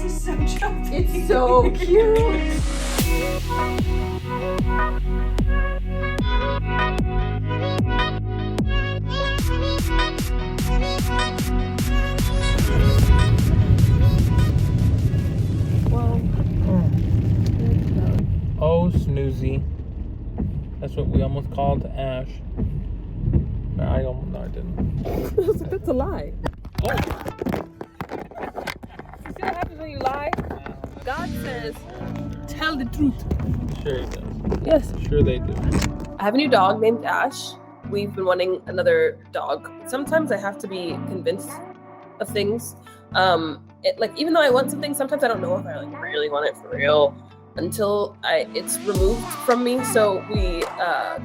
is so jumpy. It's so cute. Oh, Snoozy. That's what we almost called Ash. No, I didn't. I was like, that's a lie. Oh. You see what happens when you lie? God says, tell the truth. Sure he does. Yes. Sure they do. I have a new dog named Ash. We've been wanting another dog. Sometimes I have to be convinced of things. Even though I want something, sometimes I don't know if I really want it for real until it's removed from me. So we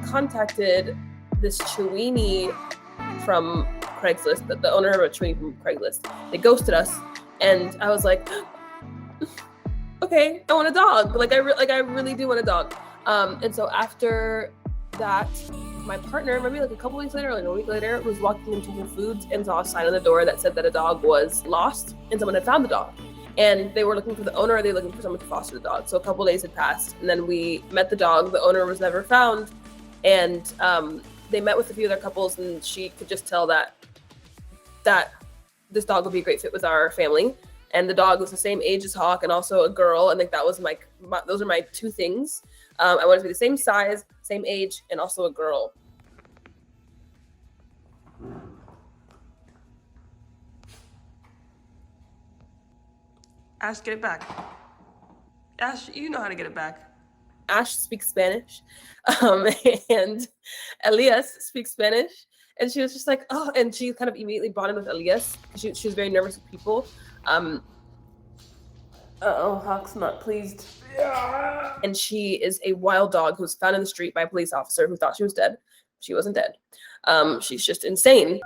contacted this Chiweenie from Craigslist, the owner of a Chiweenie from Craigslist. They ghosted us, and I was like, okay, I want a dog. I really do want a dog. And so after that, my partner, maybe a couple weeks later, a week later, was walking into Whole Foods and saw a sign on the door that said that a dog was lost and someone had found the dog. And they were looking for the owner, or they were looking for someone to foster the dog. So a couple days had passed, and then we met the dog. The owner was never found, and they met with a few other couples, and she could just tell that this dog would be a great fit with our family. And the dog was the same age as Hawk, and also a girl. And that was those are my two things. I wanted to be the same size, same age, and also a girl. Ash, get it back. Ash, you know how to get it back. Ash speaks Spanish, and Elias speaks Spanish. And she was just like, oh, and she kind of immediately bonded with Elias. She was very nervous with people. Hawk's not pleased. Yeah. And she is a wild dog who was found in the street by a police officer who thought she was dead. She wasn't dead. She's just insane.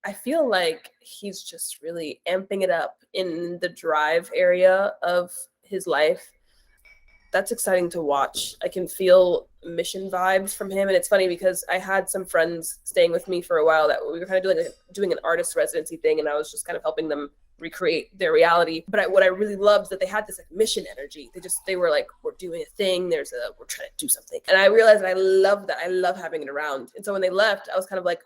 I feel like he's just really amping it up in the drive area of his life. That's exciting to watch. I can feel mission vibes from him. And it's funny because I had some friends staying with me for a while that we were kind of doing an artist residency thing, and I was just kind of helping them recreate their reality. But what I really loved is that they had this mission energy. They were like, we're doing a thing. We're trying to do something. And I realized that I love that. I love having it around. And so when they left, I was kind of like,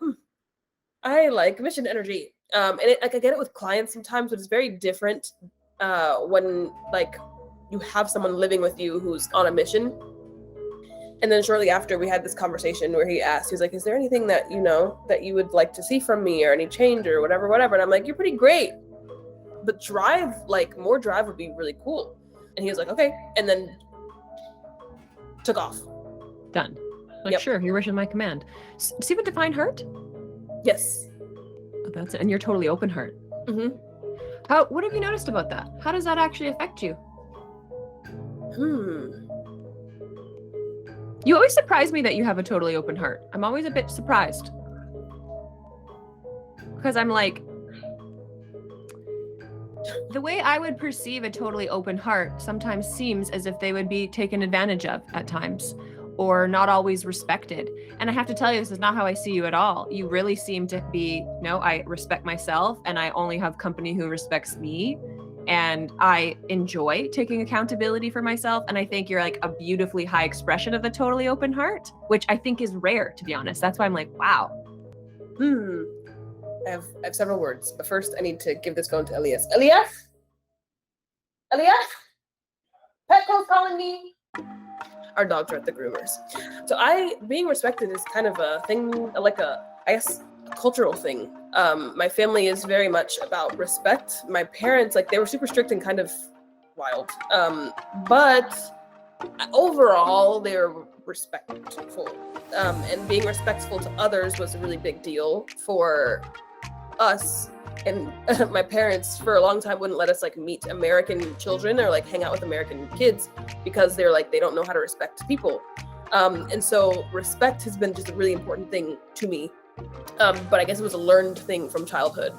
I like mission energy. And I get it with clients sometimes, but it's very different when you have someone living with you who's on a mission. And then shortly after, we had this conversation where he asked, he's like, is there anything that that you would like to see from me, or any change or whatever? And I'm like, you're pretty great, but more drive would be really cool. And he was like, okay, and then took off. Done. Sure, you're wishing my command. Does he have a defined heart? Yes. Oh, that's it. And you're totally open heart. Mm-hmm. What have you noticed about that? How does that actually affect you? You always surprise me that you have a totally open heart. I'm always a bit surprised. Because I'm like, the way I would perceive a totally open heart sometimes seems as if they would be taken advantage of at times, or not always respected. And I have to tell you, this is not how I see you at all. You really seem to be, I respect myself, and I only have company who respects me. And I enjoy taking accountability for myself. And I think you're like a beautifully high expression of the totally open heart, which I think is rare, to be honest. That's why I'm like, wow. I have several words, but first I need to give this phone to Elias. Elias? Petco's calling me. Our dogs are at the groomers. So being respected is kind of a thing, a cultural thing. My family is very much about respect. My parents, they were super strict and kind of wild. But overall, they were respectful. And being respectful to others was a really big deal for us. And my parents, for a long time, wouldn't let us meet American children or hang out with American kids because they're they don't know how to respect people. And so respect has been just a really important thing to me. But I guess it was a learned thing from childhood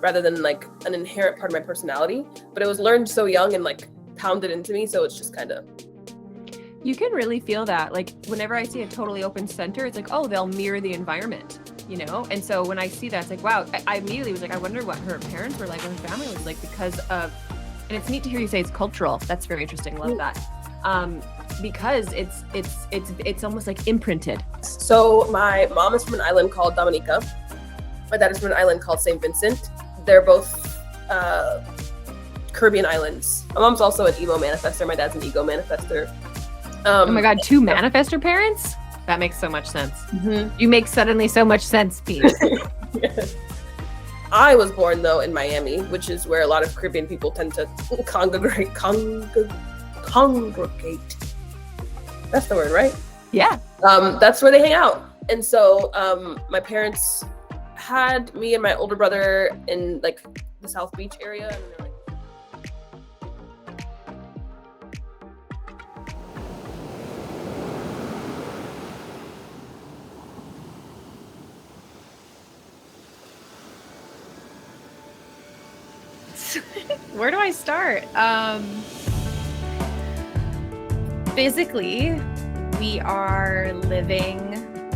rather than an inherent part of my personality. But it was learned so young, and pounded into me, so it's just kind of. You can really feel that. Like whenever I see a totally open center, it's like, oh, they'll mirror the environment, you know? And so when I see that, it's like, wow, I immediately was like, I wonder what her parents were like, what her family was like, because of, and it's neat to hear you say it's cultural. That's very interesting. Love that. Because it's almost like imprinted. So my mom is from an island called Dominica. My dad is from an island called St. Vincent. They're both Caribbean islands. My mom's also an Emo-Manifestor. My dad's an Ego-Manifestor. Oh my God, 2 Manifestor parents? That makes so much sense. Mm-hmm. You make suddenly so much sense, Pete. I was born though in Miami, which is where a lot of Caribbean people tend to congregate. That's the word, right? Yeah. That's where they hang out. And so my parents had me and my older brother in like the South Beach area, and they're like, where do I start? Physically, we are living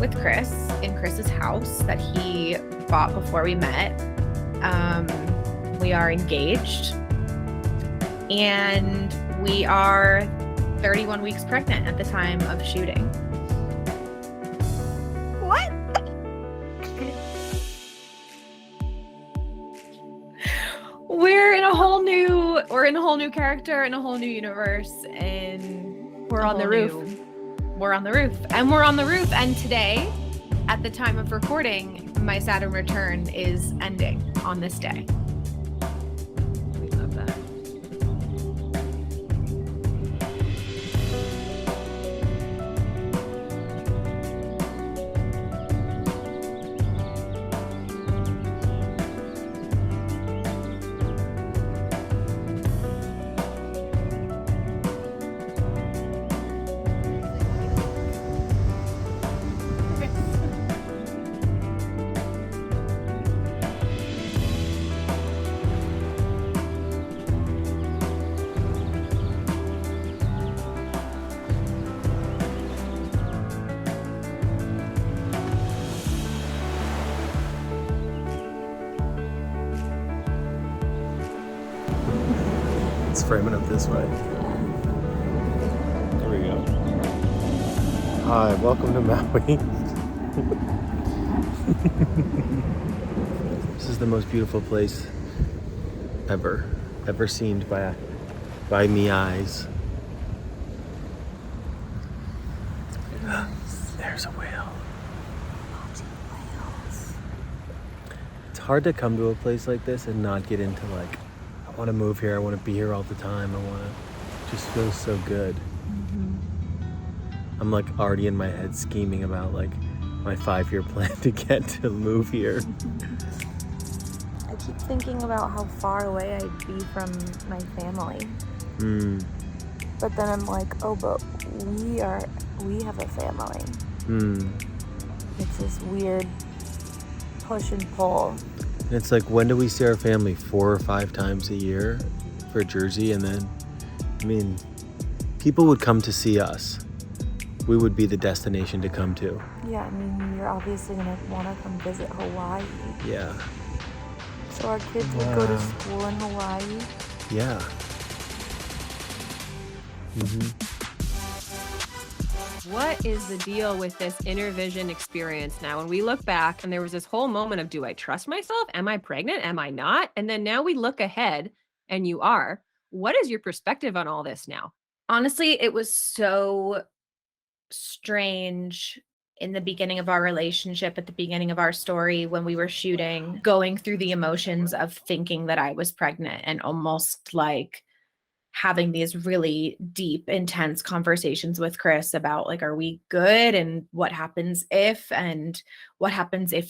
with Chris in Chris's house that he bought before we met. We are engaged, and we are 31 weeks pregnant at the time of shooting. What? We're in a whole new character in a whole new universe, and We're on the roof. We're on the roof. And we're on the roof. And today, at the time of recording, my Saturn return is ending on this day. We love that. Let's frame it up this way. There we go. Hi, welcome to Maui. This is the most beautiful place ever seen by me eyes. There's a whale. It's hard to come to a place like this and not get into like, I want to move here, I want to be here all the time, it just feels so good. Mm-hmm. I'm like already in my head scheming about like my 5-year plan to get to move here. I keep thinking about how far away I'd be from my family. But then I'm like, oh, but we have a family. It's this weird push and pull. And it's like, when do we see our family? 4 or 5 times a year for Jersey? And then, I mean, people would come to see us. We would be the destination to come to. Yeah, I mean, you're obviously gonna want to come visit Hawaii. Yeah. So our kids would go to school in Hawaii. Yeah. What is the deal with this inner vision experience now? When we look back and there was this whole moment of, do I trust myself? Am I pregnant? Am I not? And then now we look ahead and you are. What is your perspective on all this now? Honestly, it was so strange in the beginning of our relationship, at the beginning of our story, when we were shooting, going through the emotions of thinking that I was pregnant and almost like having these really deep, intense conversations with Chris about like, are we good? And what happens if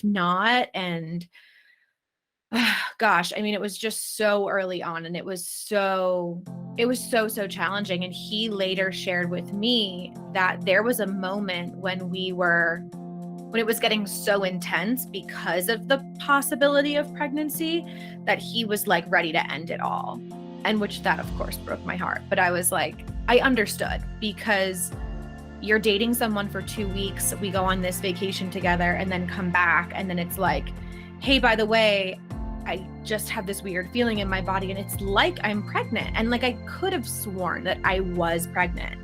not? And gosh, I mean, it was just so early on, and it was so challenging. And he later shared with me that there was a moment when it was getting so intense because of the possibility of pregnancy that he was like ready to end it all. And which that of course broke my heart. But I was like, I understood, because you're dating someone for 2 weeks. We go on this vacation together and then come back. And then it's like, hey, by the way, I just have this weird feeling in my body and it's like I'm pregnant. And like, I could have sworn that I was pregnant.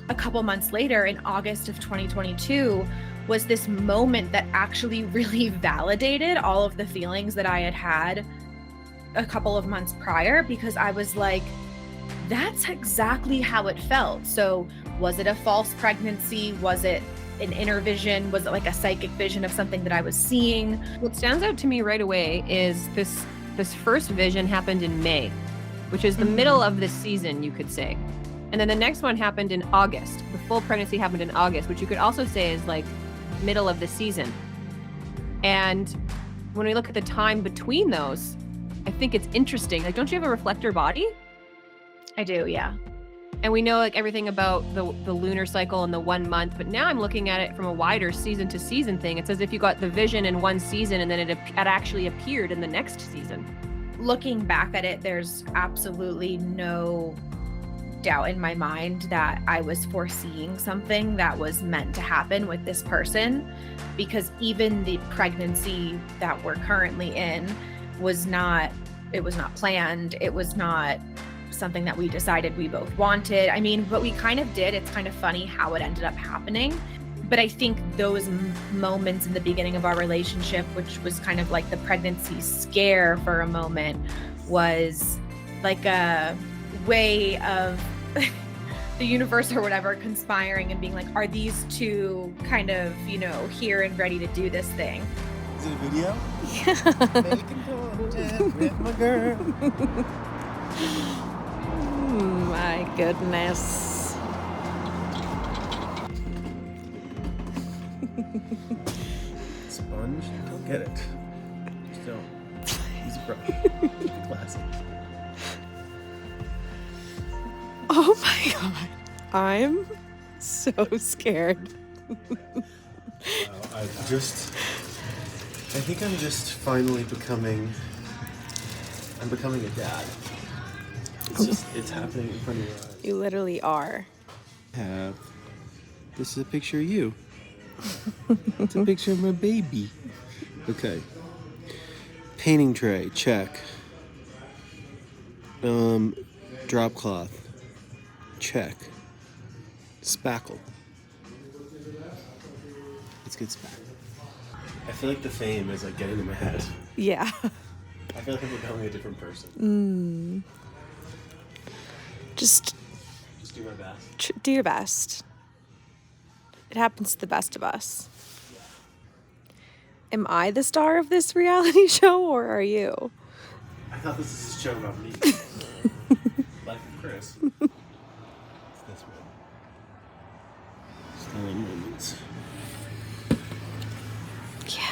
A couple months later, in August of 2022, was this moment that actually really validated all of the feelings that I had had a couple of months prior, because I was like, that's exactly how it felt. So was it a false pregnancy? Was it an inner vision? Was it like a psychic vision of something that I was seeing? What stands out to me right away is this first vision happened in May, which is the middle of this season, you could say. And then the next one happened in August. The full pregnancy happened in August, which you could also say is like middle of the season. And when we look at the time between those, I think it's interesting. Like, don't you have a reflector body? I do, yeah. And we know like everything about the lunar cycle and the 1 month, but now I'm looking at it from a wider season to season thing. It's as if you got the vision in one season and then it actually appeared in the next season. Looking back at it, there's absolutely no doubt in my mind that I was foreseeing something that was meant to happen with this person, because even the pregnancy that we're currently in was not planned. It was not something that we decided we both wanted. I mean, but we kind of did. It's kind of funny how it ended up happening. But I think those moments in the beginning of our relationship, which was kind of like the pregnancy scare for a moment, was like a way of the universe or whatever conspiring and being like, are these two kind of, here and ready to do this thing? Is it a video? Yeah. Making content with my girl. My goodness. Sponge? Go get it. Just don't. Use a brush. Classic. Oh my god. I'm so scared. I think I'm just finally becoming a dad. It's happening in front of your eyes. You literally are. This is a picture of you. It's a picture of my baby. Okay. Painting tray, check. Drop cloth, check. Spackle. Let's get spackle. I feel like the fame is like getting in my head. Yeah. I feel like I'm becoming a different person. Just do my best. do your best. It happens to the best of us. Am I the star of this reality show, or are you? I thought this was a show about me. Life of Chris. It's this one. Stolen moments. Yeah.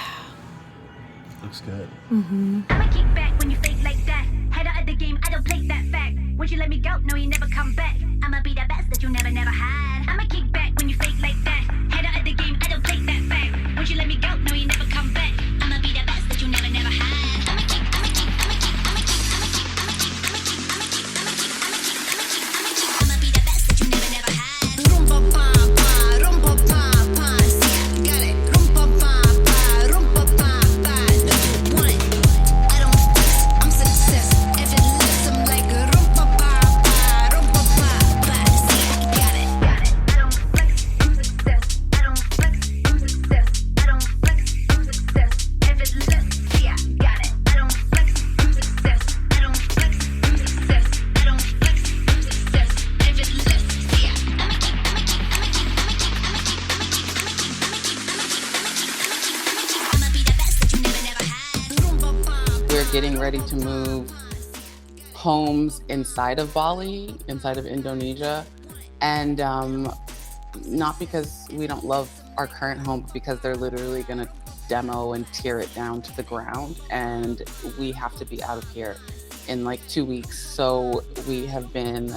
Looks good. I'ma kick back when you fake like that. Head out of the game, I don't play that fact. Once you let me go, no, you never come back. I'ma be the best that you never had. I'ma kick back when you fake like that. Head out of the game, I don't play that fact. Once you let me go, no, you never come back. I'ma be the best that you never had. I'ma kick, I'ma kick, I'ma kick, I'ma kick, I'ma kick, I'ma kick, I'ma kick, I'ma kick, I'ma be the best that you never had. Rumpa pa pa, rumpa pa pa, see, got it. Rumpa pa pa, rumpa pa pa. No, you want it. I don't flex, I'm success. Effortless, I'm like a rumpa pa pa, rumpa pa pa, see, got it. I don't flex, I'm success. I don't flex, I'm success. I don't flex, I'm success. Effortless, see, I got it. I don't flex, I'm success. I don't flex, I'm success. I don't flex, I'm success. Effortless, see, I'ma keep, I'ma keep, I'ma keep, I'ma be the best that you never had. We're getting ready to move homes inside of Bali, inside of Indonesia. And not because we don't love our current home, but because they're literally gonna demo and tear it down to the ground. And we have to be out of here in like 2 weeks. So we have been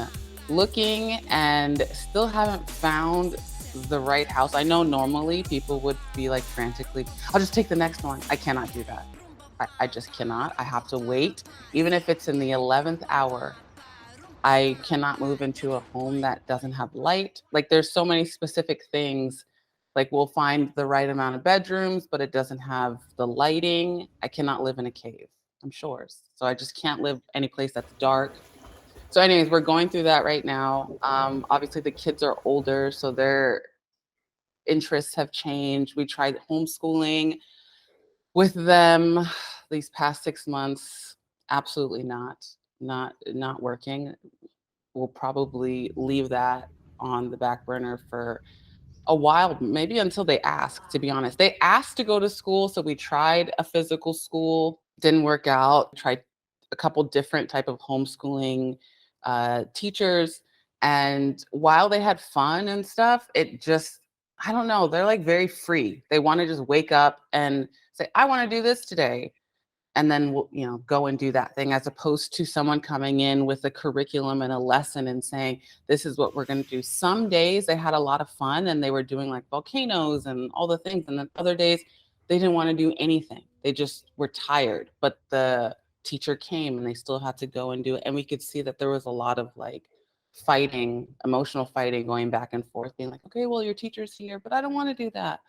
looking and still haven't found the right house. I know normally people would be like frantically, I'll just take the next one. I cannot do that. I just cannot. I have to wait. Even if it's in the 11th hour, I cannot move into a home that doesn't have light. Like there's so many specific things. Like we'll find the right amount of bedrooms, but it doesn't have the lighting. I cannot live in a cave. I'm sure. So I just can't live any place that's dark. So anyways, we're going through that right now. Obviously the kids are older, so their interests have changed. We tried homeschooling with them these past 6 months. Absolutely not working. We'll probably leave that on the back burner for a while, maybe until they ask, to be honest. They asked to go to school, so we tried a physical school, didn't work out. Tried a couple different type of homeschooling teachers, and while they had fun and stuff, it just, I don't know, they're like very free. They want to just wake up and say, I want to do this today, and then we'll, you know, go and do that thing, as opposed to someone coming in with a curriculum and a lesson and saying, this is what we're going to do. Some days they had a lot of fun and they were doing like volcanoes and all the things. And then other days they didn't want to do anything. They just were tired, but the teacher came and they still had to go and do it. And we could see that there was a lot of like fighting, emotional fighting, going back and forth, being like, okay, well, your teacher's here, but I don't want to do that.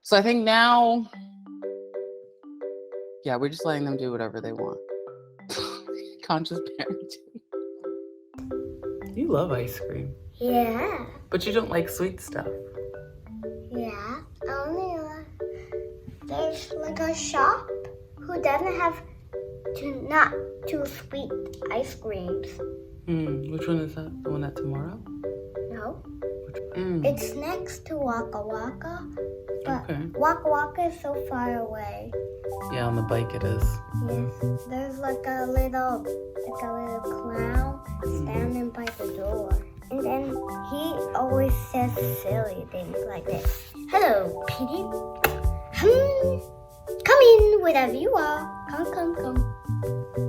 So I think now, yeah, we're just letting them do whatever they want. Conscious parenting. You love ice cream, Yeah, but you don't like sweet stuff. yeah. There's like a shop who doesn't have not too sweet ice creams. Which one is that? The one at Tomorrow? No, Mm. it's next to Waka Waka, but Okay. Waka Waka is so far away. Yeah, on the bike it is. Yes, there's like a little clown standing by the door, and then he always says silly things like this. Hello, Petey. Come in, whatever you are. Come.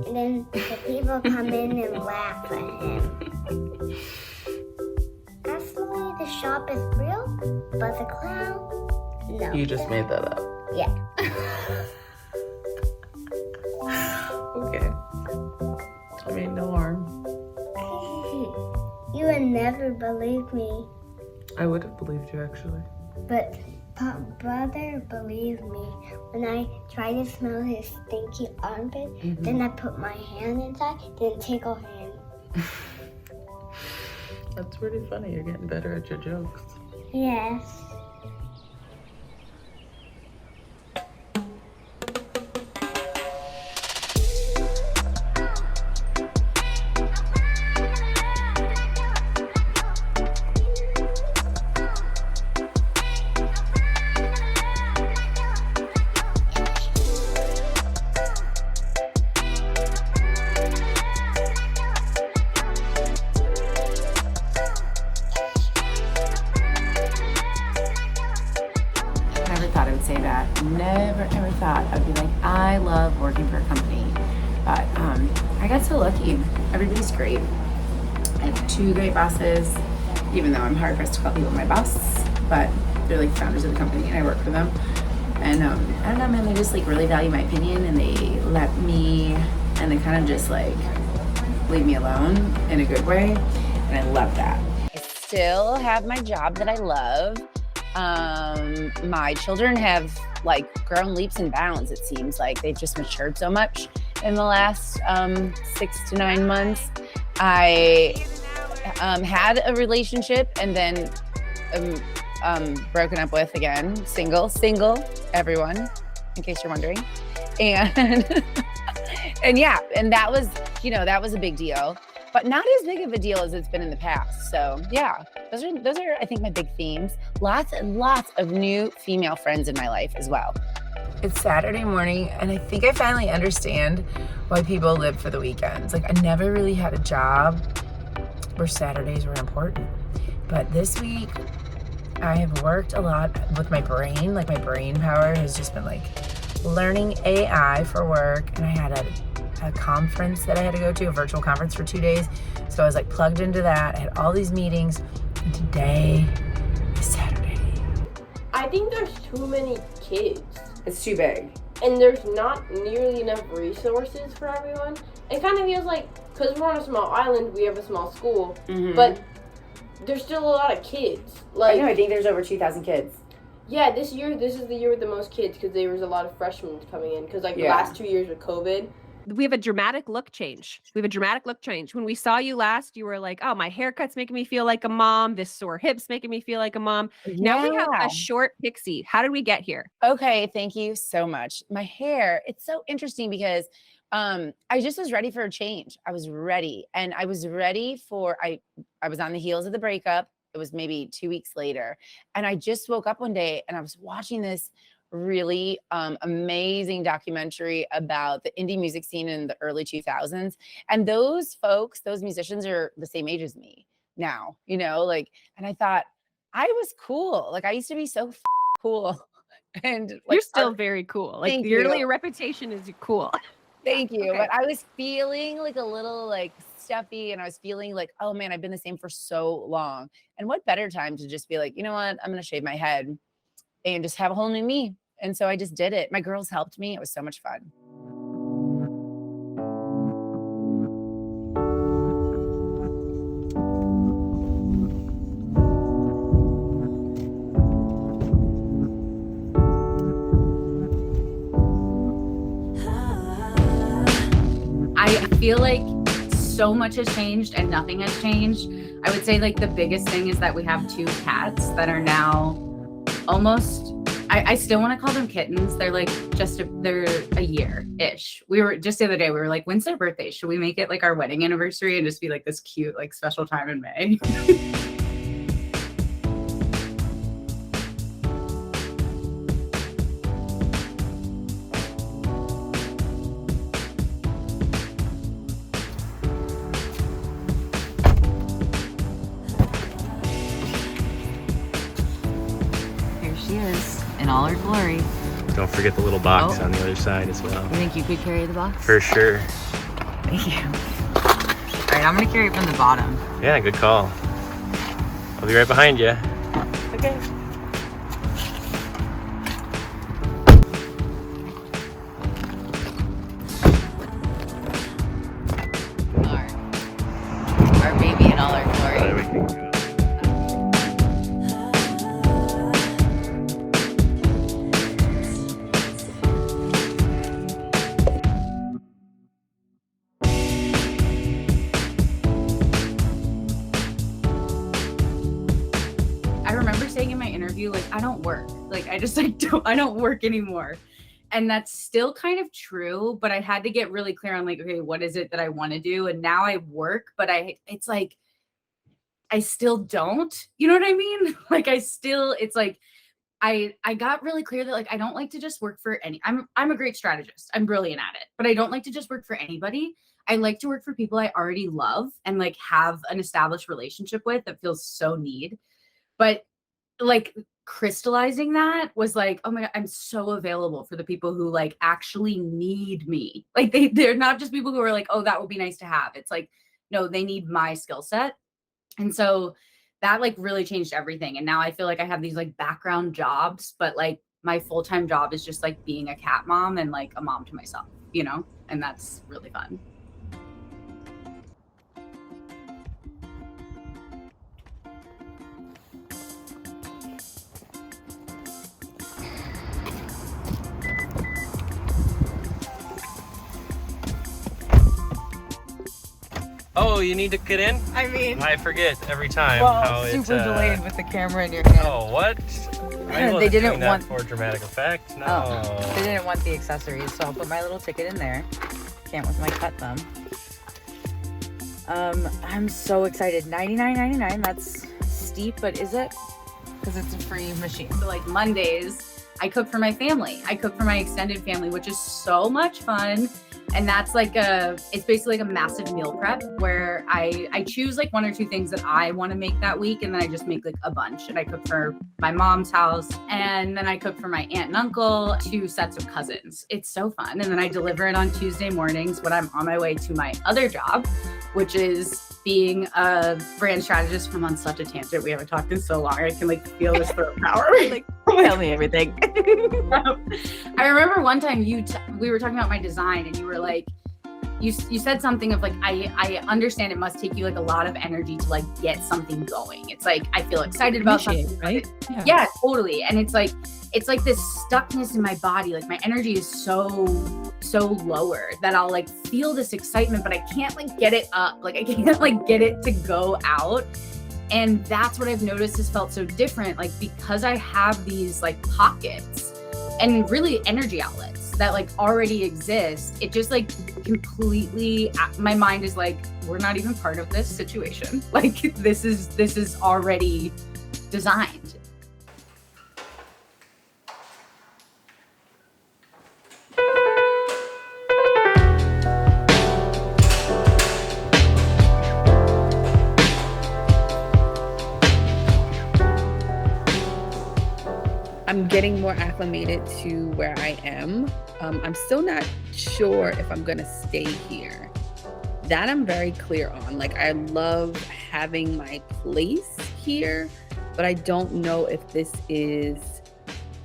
And then the people come in and laugh at him. Actually, the shop is real, but the clown, no. You just made that up. Yeah. Okay. I mean, no harm. You would never believe me, I would have believed you, actually. but brother believed me when I tried to smell his stinky armpit. Then I put my hand inside, then tickle him. That's pretty funny. You're getting better at your jokes. Yes. Never thought I would say that. Never ever thought I'd be like, I love working for a company. But I got so lucky. Everybody's great. I have two great bosses, even though I'm hard pressed to call people my boss, but they're like founders of the company and I work for them. And I don't know, man, they just like really value my opinion and they let me, and they kind of just like leave me alone in a good way. And I love that. I still have my job that I love. My children have like grown leaps and bounds. It seems like they've just matured so much in the last 6 to 9 months. I had a relationship and then broken up with again. Single, everyone, in case you're wondering. And and yeah, and that was, you know, that was a big deal, but not as big of a deal as it's been in the past. So yeah, those are I think my big themes. Lots and lots of new female friends in my life as well. It's Saturday morning, and I think I finally understand why people live for the weekends. Like, I never really had a job where Saturdays were important. But this week, I have worked a lot with my brain. Like, my brain power has just been, like, learning AI for work. And I had a conference that I had to go to, a virtual conference for 2 days. So I was, like, plugged into that. I had all these meetings. And today is Saturday. I think there's too many kids. It's too big. And there's not nearly enough resources for everyone. it kind of feels like, because we're on a small island, we have a small school, Mhm. but there's still a lot of kids. Like, I know, I think there's over 2,000 kids. Yeah, this is the year with the most kids because there was a lot of freshmen coming in. Because, like, the Yeah. last 2 years with COVID. We have a dramatic look change. When we saw you last, you were like, oh, my haircut's making me feel like a mom. This sore hip's making me feel like a mom. Now we have Yeah. a short pixie. How did we get here? Okay, thank you so much. My hair, it's so interesting because I just was ready for a change. I was ready. And I was ready for I was on the heels of the breakup. It was maybe 2 weeks later. And I just woke up one day and I was watching this really amazing documentary about the indie music scene in the early 2000s. And those folks, those musicians are the same age as me now, you know, like, and I thought I was cool. Like I used to be so cool. And like, You're still very cool. Like Thank your you. reputation is cool. Thank you. Okay. But I was feeling like a little like stuffy and I was feeling like, oh man, I've been the same for so long. And what better time to just be like, you know what? I'm going to shave my head and just have a whole new me. And so I just did it. My girls helped me. It was so much fun. I feel like so much has changed and nothing has changed. I would say like the biggest thing is that we have 2 cats that are now almost, I still want to call them kittens. They're like they're a year-ish. We were just the other day, we were like, when's their birthday? Should we make it like our wedding anniversary and just be like this cute, like special time in May? Here she is in all her glory. Don't forget the little box Oh. on the other side as well. You think you could carry the box? For sure. Thank you. All right, I'm gonna carry it from the bottom. Yeah, good call. I'll be right behind you. Okay. Our baby in all her glory. I remember saying in my interview, like, I don't work. Like, I just like I don't work anymore. And that's still kind of true, but I had to get really clear on like, okay, what is it that I want to do? And now I work, but it's like, I still don't, you know what I mean? Like it's like, I got really clear that like, I don't like to just work for I'm a great strategist. I'm brilliant at it, but I don't like to just work for anybody. I like to work for people I already love and like have an established relationship with that feels so neat. But like crystallizing that was like, oh my God, I'm so available for the people who like actually need me. Like they're not just people who are like, oh, that would be nice to have. It's like, no, they need my skill set. And so that like really changed everything. And now I feel like I have these like background jobs, but like my full-time job is just like being a cat mom and like a mom to myself, you know? And that's really fun. Oh, you need to get in? I mean, I forget every time well, how it's super delayed with the camera in your hand. Oh, what? I They wasn't didn't doing that want- for dramatic effect. No. Oh, they didn't want the accessories, so I'll put my little ticket in there. Can't with my cut thumb. I'm so excited. $99.99. That's steep, but is it? Because it's a free machine. So like Mondays, I cook for my family. I cook for my extended family, which is so much fun. And that's like it's basically like a massive meal prep where I choose like 1 or 2 things that I want to make that week. And then I just make like a bunch. And I cook for my mom's house. And then I cook for my aunt and uncle, 2 sets of cousins. It's so fun. And then I deliver it on Tuesday mornings when I'm on my way to my other job, which is being a brand strategist. I'm on such a tangent. We haven't talked in so long. I can like feel this throat power. Like, tell me everything. I remember one time we were talking about my design and you were like, you said something of like, I understand it must take you like a lot of energy to like get something going. It's like, I feel excited about Initiate, something. right? Yeah, totally. And it's like this stuckness in my body. Like my energy is so lower that I'll like feel this excitement, but I can't like get it up. Like I can't like get it to go out. And that's what I've noticed has felt so different. Like because I have these like pockets and really energy outlets that like already exist, it just like completely, my mind is like, we're not even part of this situation. Like this is already designed. I'm getting more acclimated to where I am. I'm still not sure if I'm gonna stay here. That I'm very clear on. Like I love having my place here, but I don't know if this is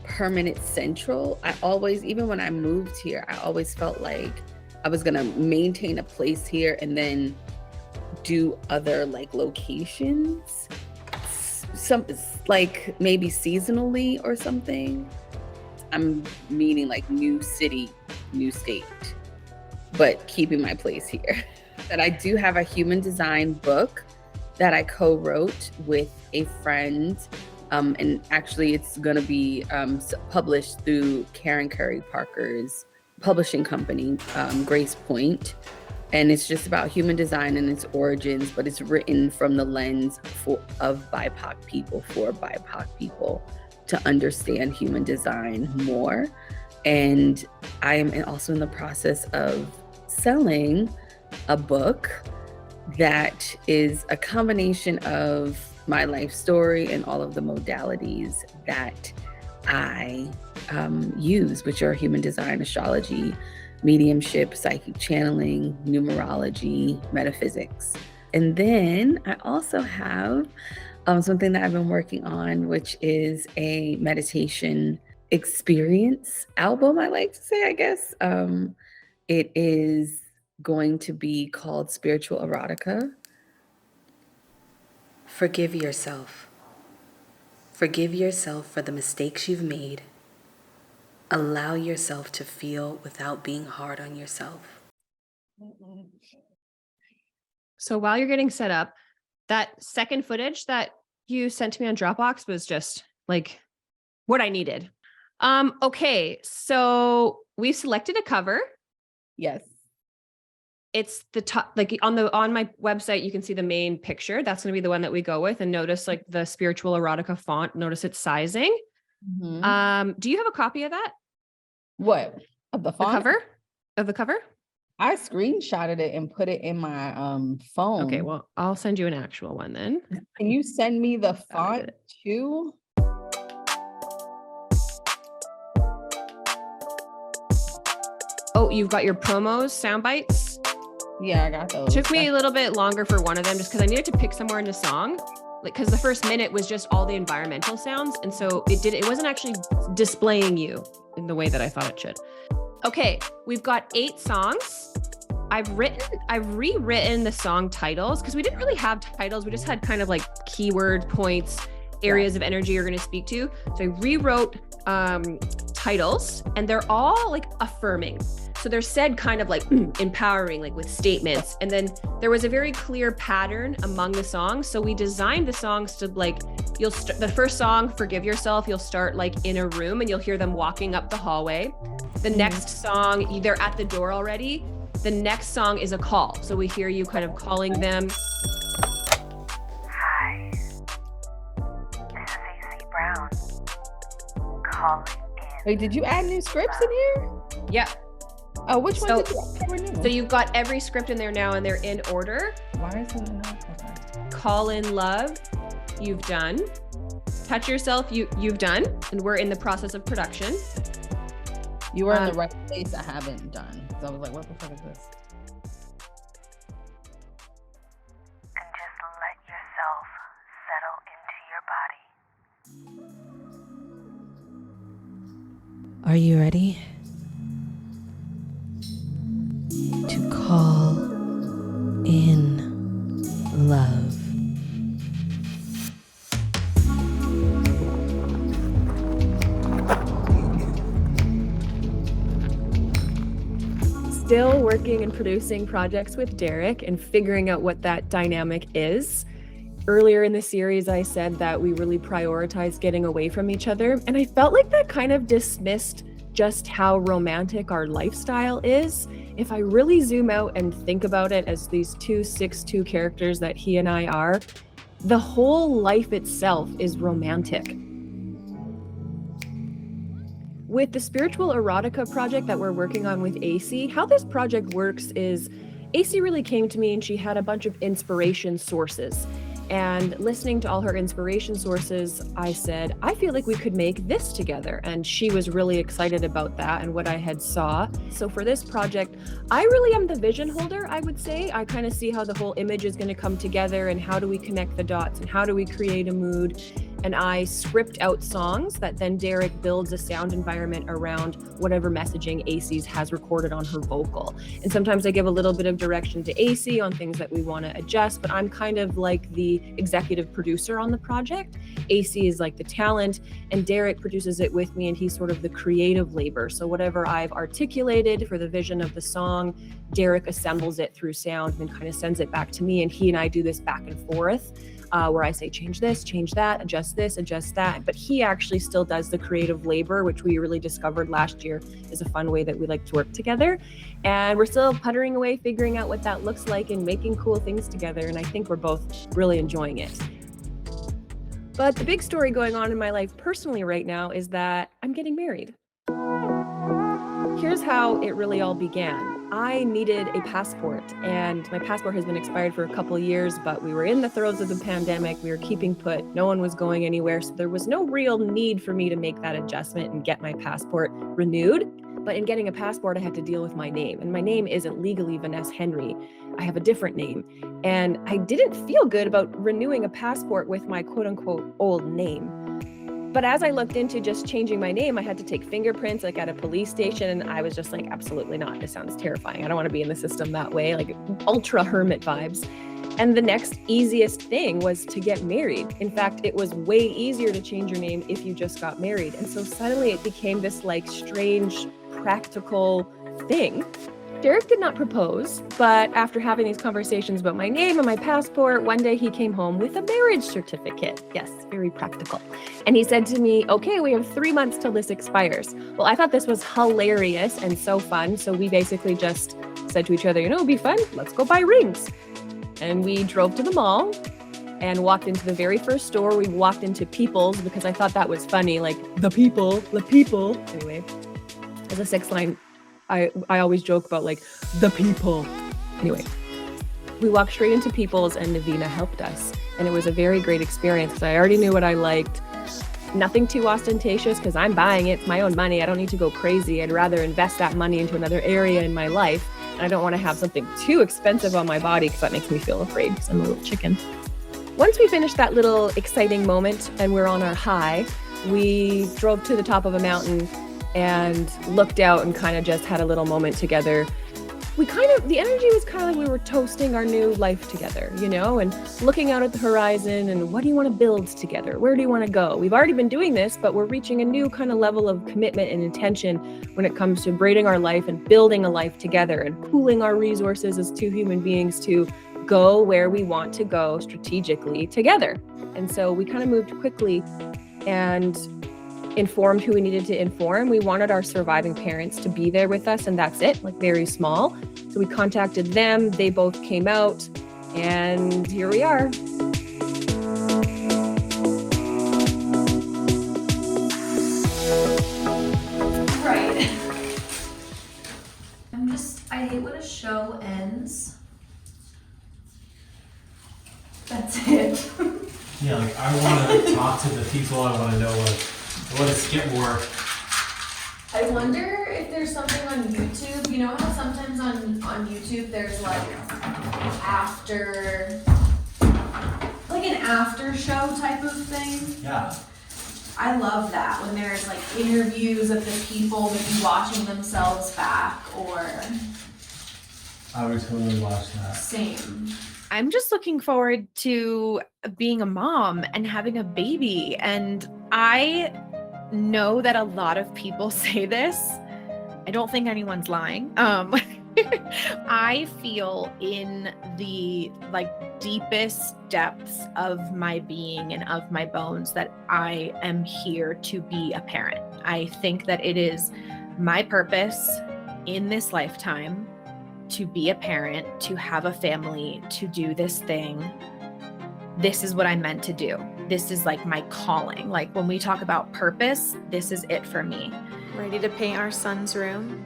permanent central. I always, even when I moved here, I always felt like I was gonna maintain a place here and then do other like locations. Some like maybe seasonally or something. I'm meaning like new city, new state, but keeping my place here. That I do have a human design book that I co-wrote with a friend. And actually it's gonna be published through Karen Curry Parker's publishing company, Grace Point. And it's just about human design and its origins, but it's written from the lens of BIPOC people, for BIPOC people, to understand human design more. And I am also in the process of selling a book that is a combination of my life story and all of the modalities that I use, which are human design, astrology, mediumship, psychic channeling, numerology, metaphysics. And then I also have something that I've been working on, which is a meditation experience album, I like to say, I guess. It is going to be called Spiritual Erotica. Forgive yourself. Forgive yourself for the mistakes you've made. Allow yourself to feel without being hard on yourself. So while you're getting set up, that second footage that you sent to me on Dropbox was just like what I needed. Okay, so we've selected a cover. Yes. It's the top, like on my website, you can see the main picture. That's going to be the one that we go with. And notice like the Spiritual Erotica font, notice its sizing. Mm-hmm. Do you have a copy of that? What? Of the font? The cover? Of the cover? I screenshotted it and put it in my phone. Okay, well, I'll send you an actual one then. Can you send me the font too? Oh, you've got your promos, sound bites? Yeah, I got those. Took me a little bit longer for one of them just because I needed to pick somewhere in the song. Like, because the first minute was just all the environmental sounds. And so it wasn't actually displaying you in the way that I thought it should. Okay, we've got 8 songs. I've rewritten the song titles because we didn't really have titles. We just had kind of like keyword points, areas of energy you're going to speak to. So I rewrote titles and they're all like affirming. So they're said kind of like empowering, like with statements. And then there was a very clear pattern among the songs. So we designed the songs to like, the first song, Forgive Yourself, you'll start like in a room and you'll hear them walking up the hallway. The next song, they're at the door already. The next song is a call. So we hear you kind of calling them. Hi, this is Aycee Brown. Calling in. Wait, did you add new scripts in here? Yeah. Oh, which one did you add? So you've got every script in there now and they're in order. Why is it not? Okay. Call in love, you've done. Touch yourself, you've done. And we're in the process of production. You were in the right place. I haven't done. So I was like, what the fuck is this? And just let yourself settle into your body. Are you ready to call still working and producing projects with Derek and figuring out what that dynamic is. Earlier in the series, I said that we really prioritize getting away from each other, and I felt like that kind of dismissed just how romantic our lifestyle is. If I really zoom out and think about it as these 2/6/2 characters that he and I are, the whole life itself is romantic. With the spiritual erotica project that we're working on with Aycee, how this project works is Aycee really came to me and she had a bunch of inspiration sources. And listening to all her inspiration sources, I said, I feel like we could make this together. And she was really excited about that and what I had saw. So for this project, I really am the vision holder, I would say. I kind of see how the whole image is going to come together and how do we connect the dots and how do we create a mood. And I script out songs that then Derek builds a sound environment around whatever messaging Aycee has recorded on her vocal. And sometimes I give a little bit of direction to Aycee on things that we want to adjust, but I'm kind of like the executive producer on the project. Aycee is like the talent, and Derek produces it with me, and he's sort of the creative labor. So whatever I've articulated for the vision of the song, Derek assembles it through sound and kind of sends it back to me, and he and I do this back and forth. Where I say, change this, change that, adjust this, adjust that. But he actually still does the creative labor, which we really discovered last year is a fun way that we like to work together. And we're still puttering away, figuring out what that looks like and making cool things together. And I think we're both really enjoying it. But the big story going on in my life personally right now is that I'm getting married. Here's how it really all began. I needed a passport, and my passport has been expired for a couple of years, but we were in the throes of the pandemic. We were keeping put. No one was going anywhere, so there was no real need for me to make that adjustment and get my passport renewed. But in getting a passport, I had to deal with my name, and my name isn't legally Vaness Henry. I have a different name, and I didn't feel good about renewing a passport with my quote-unquote old name. But as I looked into just changing my name, I had to take fingerprints like at a police station. And I was just like, absolutely not. This sounds terrifying. I don't want to be in the system that way, like ultra hermit vibes. And the next easiest thing was to get married. In fact, it was way easier to change your name if you just got married. And so suddenly it became this like strange, practical thing. Derek did not propose, but after having these conversations about my name and my passport, one day he came home with a marriage certificate. Yes, very practical. And he said to me, okay, we have 3 months till this expires. Well, I thought this was hilarious and so fun. So we basically just said to each other, it'll be fun. Let's go buy rings. And we drove to the mall and walked into the very first store. We walked into People's because I thought that was funny, like the people. Anyway, as a 6 line, I always joke about like the people. Anyway, we walked straight into People's and Navina helped us. And it was a very great experience because I already knew what I liked. Nothing too ostentatious because I'm buying it. It's my own money. I don't need to go crazy. I'd rather invest that money into another area in my life. And I don't want to have something too expensive on my body because that makes me feel afraid because I'm a little chicken. Once we finished that little exciting moment and we're on our high, we drove to the top of a mountain and looked out and kind of just had a little moment together. The energy was kind of like we were toasting our new life together, and looking out at the horizon and what do you want to build together? Where do you want to go? We've already been doing this, but we're reaching a new kind of level of commitment and intention when it comes to braiding our life and building a life together and pooling our resources as two human beings to go where we want to go strategically together. And so we kind of moved quickly and informed who we needed to inform. We wanted our surviving parents to be there with us, and that's it, like very small. So we contacted them, they both came out, and here we are. Right. I hate when a show ends. That's it. Yeah, like I want to talk to the people. I want to know what to skip more. I wonder if there's something on YouTube. You know how sometimes on YouTube there's like an after show type of thing? Yeah. I love that when there's like interviews of the people maybe watching themselves back or. I would totally watch that. Same. I'm just looking forward to being a mom and having a baby. And I know that a lot of people say this. I don't think anyone's lying. I feel in the deepest depths of my being and of my bones that I am here to be a parent. I think that it is my purpose in this lifetime to be a parent, to have a family, to do this thing. This is what I'm meant to do. This is my calling. When we talk about purpose, this is it for me. Ready to paint our son's room?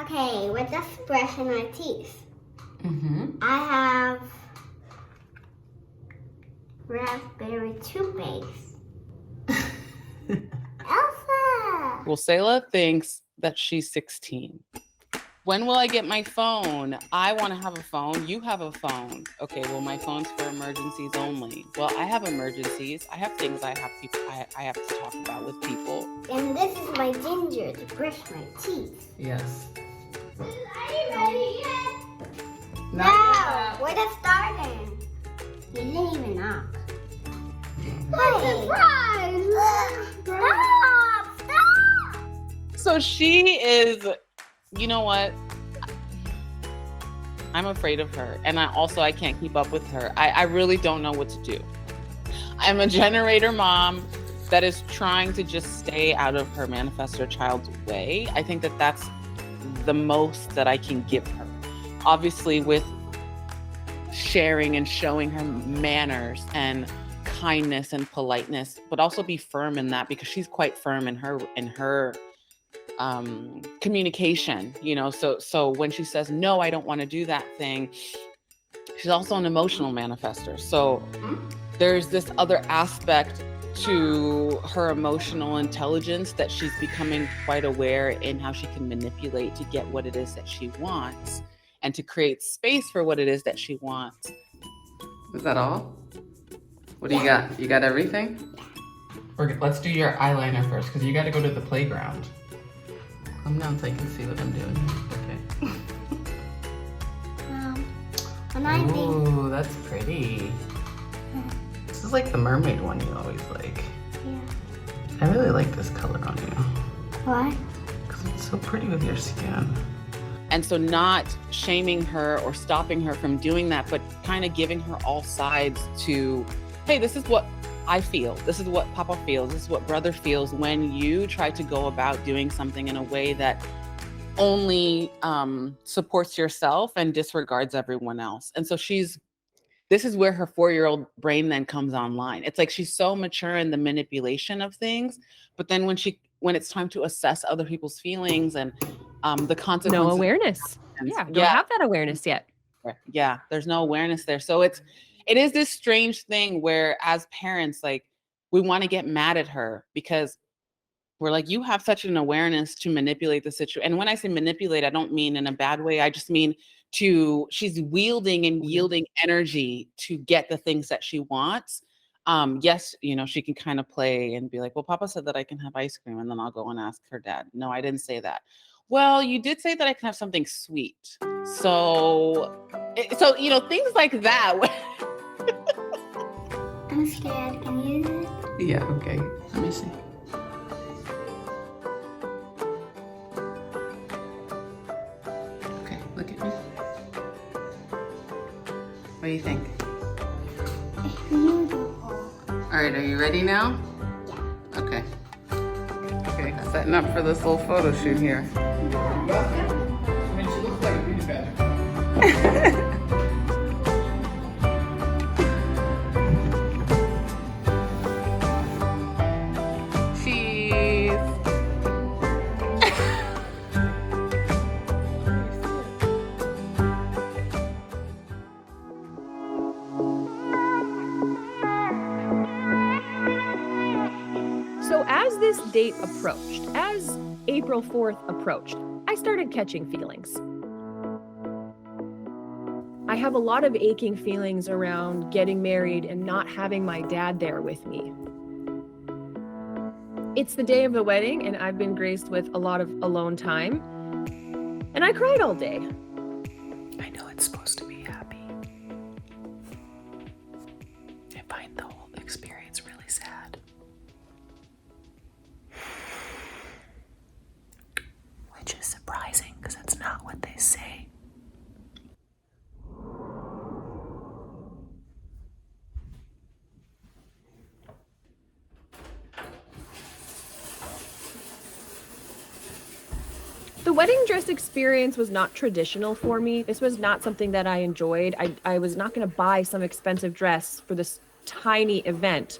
Okay, let's just brushing our teeth. Mm-hmm. I have raspberry toothpaste. Elsa! Well, Selah thinks that she's 16. When will I get my phone? I want to have a phone. You have a phone. Okay, well, my phone's for emergencies only. Well, I have emergencies. I have things I have to talk about with people. And this is my ginger to brush my teeth. Yes. Are you ready yet? Not No, we're just starting. You didn't even knock. Hey. Stop! Stop! So she is, you know what? I'm afraid of her. And I can't keep up with her. I really don't know what to do. I'm a generator mom that is trying to just stay out of her manifestor child's way. I think that that's the most that I can give her. Obviously with sharing and showing her manners and kindness and politeness, but also be firm in that, because she's quite firm in her communication, so when she says, no, I don't want to do that thing, she's also an emotional manifestor. So there's this other aspect to her emotional intelligence that she's becoming quite aware in how she can manipulate to get what it is that she wants and to create space for what it is that she wants. Is that all? What do you got? You got everything? Let's do your eyeliner first, because you got to go to the playground. Come down so I can see what I'm doing. Okay. Ooh, that's pretty. This is like the mermaid one you always like. Yeah. I really like this color on you. Why? Because it's so pretty with your skin. And so not shaming her or stopping her from doing that, but kind of giving her all sides to, hey, this is what I feel. This is what Papa feels. This is what brother feels when you try to go about doing something in a way that only supports yourself and disregards everyone else. And so this is where her 4-year-old brain then comes online. It's like she's so mature in the manipulation of things, but then when it's time to assess other people's feelings and the consequences. No awareness. Yeah, don't have that awareness yet. Yeah, there's no awareness there. So it is this strange thing where as parents, we want to get mad at her because we're like, you have such an awareness to manipulate the situation. And when I say manipulate, I don't mean in a bad way. I just mean she's wielding and yielding energy to get the things that she wants. Yes, she can kind of play and be like, well, Papa said that I can have ice cream, and then I'll go and ask her dad. No, I didn't say that. Well, you did say that I can have something sweet. So things like that. I'm scared. Can you use it? Yeah, okay. Let me see. Okay, look at me. What do you think? It's beautiful. All right, are you ready now? Yeah. Okay. Okay, setting up for this little photo shoot here. I mean, she looks like a beauty pageant. Cheese. So as this date approached, as April 4th approached, I started catching feelings. I have a lot of aching feelings around getting married and not having my dad there with me. It's the day of the wedding, and I've been graced with a lot of alone time, and I cried all day. I know it's supposed to be happy. I find the whole experience really sad. Which is surprising because that's not what they say. The wedding dress experience was not traditional for me. This was not something that I enjoyed. I was not going to buy some expensive dress for this tiny event.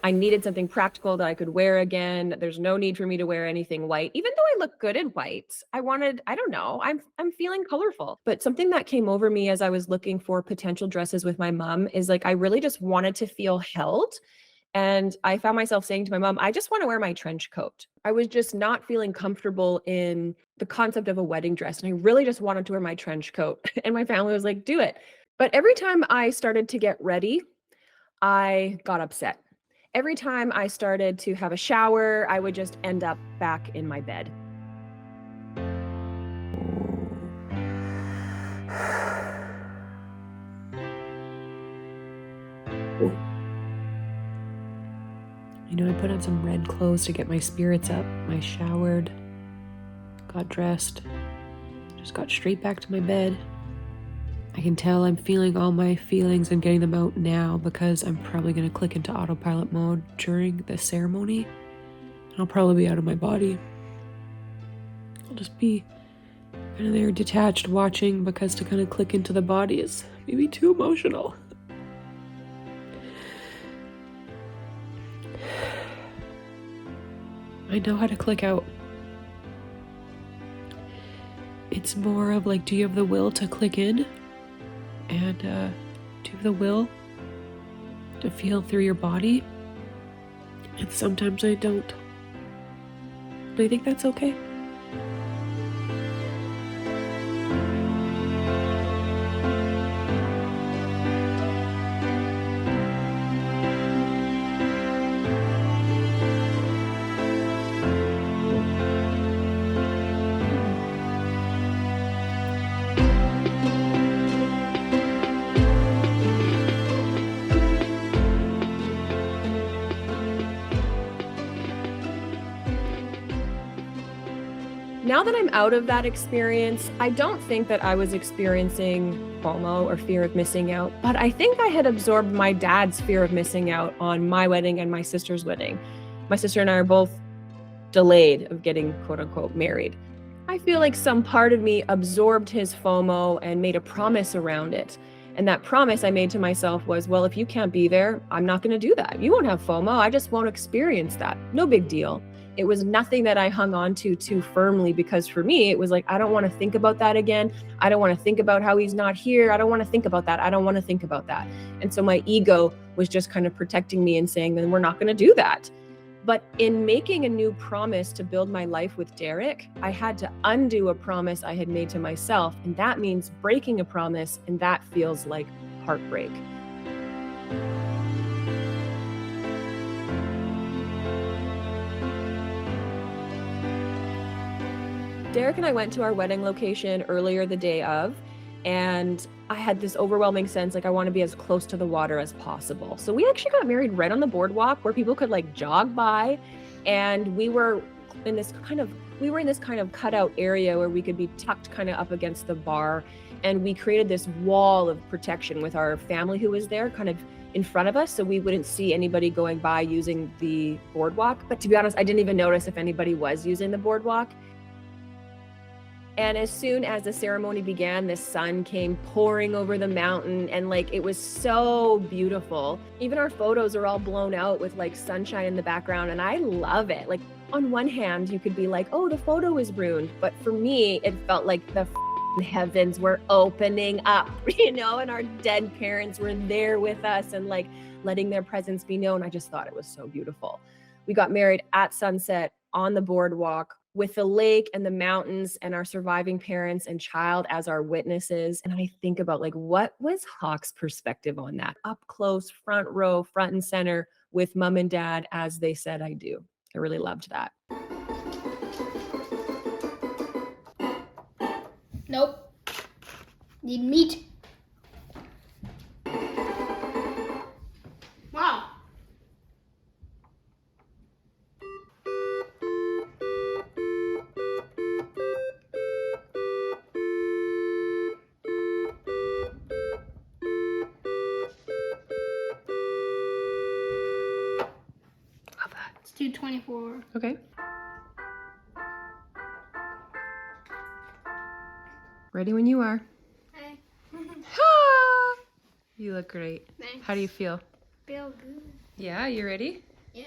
I needed something practical that I could wear again. There's no need for me to wear anything white. Even though I look good in white, I don't know, I'm feeling colorful. But something that came over me as I was looking for potential dresses with my mom is like, I really just wanted to feel held. And I found myself saying to my mom, I just want to wear my trench coat. I was just not feeling comfortable in the concept of a wedding dress. And I really just wanted to wear my trench coat. And my family was like, do it. But every time I started to get ready, I got upset. Every time I started to have a shower, I would just end up back in my bed. You know, I put on some red clothes to get my spirits up. I showered, got dressed, just got straight back to my bed. I can tell I'm feeling all my feelings and getting them out now because I'm probably going to click into autopilot mode during the ceremony. I'll probably be out of my body. I'll just be kind of there detached watching because to kind of click into the body is maybe too emotional. I know how to click out. It's more of like, do you have the will to click in? And do you have the will to feel through your body? And sometimes I don't. Do you think that's okay? Now that I'm out of that experience, I don't think that I was experiencing FOMO or fear of missing out, but I think I had absorbed my dad's fear of missing out on my wedding and my sister's wedding. My sister and I are both delayed of getting quote unquote married. I feel like some part of me absorbed his FOMO and made a promise around it. And that promise I made to myself was, well, if you can't be there, I'm not going to do that. You won't have FOMO. I just won't experience that. No big deal. It was nothing that I hung on to too firmly because for me, it was like, I don't want to think about that again. I don't want to think about how he's not here. I don't want to think about that. I don't want to think about that. And so my ego was just kind of protecting me and saying, then we're not going to do that. But in making a new promise to build my life with Derek, I had to undo a promise I had made to myself. And that means breaking a promise. And that feels like heartbreak. Derek and I went to our wedding location earlier the day of, And I had this overwhelming sense like I want to be as close to the water as possible. So we actually got married right on the boardwalk where people could like jog by, and we were in this kind of cutout area where we could be tucked kind of up against the bar, and we created this wall of protection with our family who was there kind of in front of us so we wouldn't see anybody going by using the boardwalk. But to be honest, I didn't even notice if anybody was using the boardwalk. And as soon as the ceremony began, the sun came pouring over the mountain, and like it was so beautiful. Even our photos are all blown out with like sunshine in the background, and I love it. Like on one hand, you could be like, oh, the photo is ruined. But for me, it felt like the heavens were opening up, you know, and our dead parents were there with us and like letting their presence be known. I just thought it was so beautiful. We got married at sunset on the boardwalk with the lake and the mountains and our surviving parents and child as our witnesses. And I think about like, what was Hawk's perspective on that? Up close, front row, front and center with mom and dad as they said I do. I really loved that. Nope. Need meat. Wow. Love that. Let's do 24. Okay. Ready when you are. Hey. You look great. Thanks. How do you feel? Feel good. Yeah, you ready? Yeah.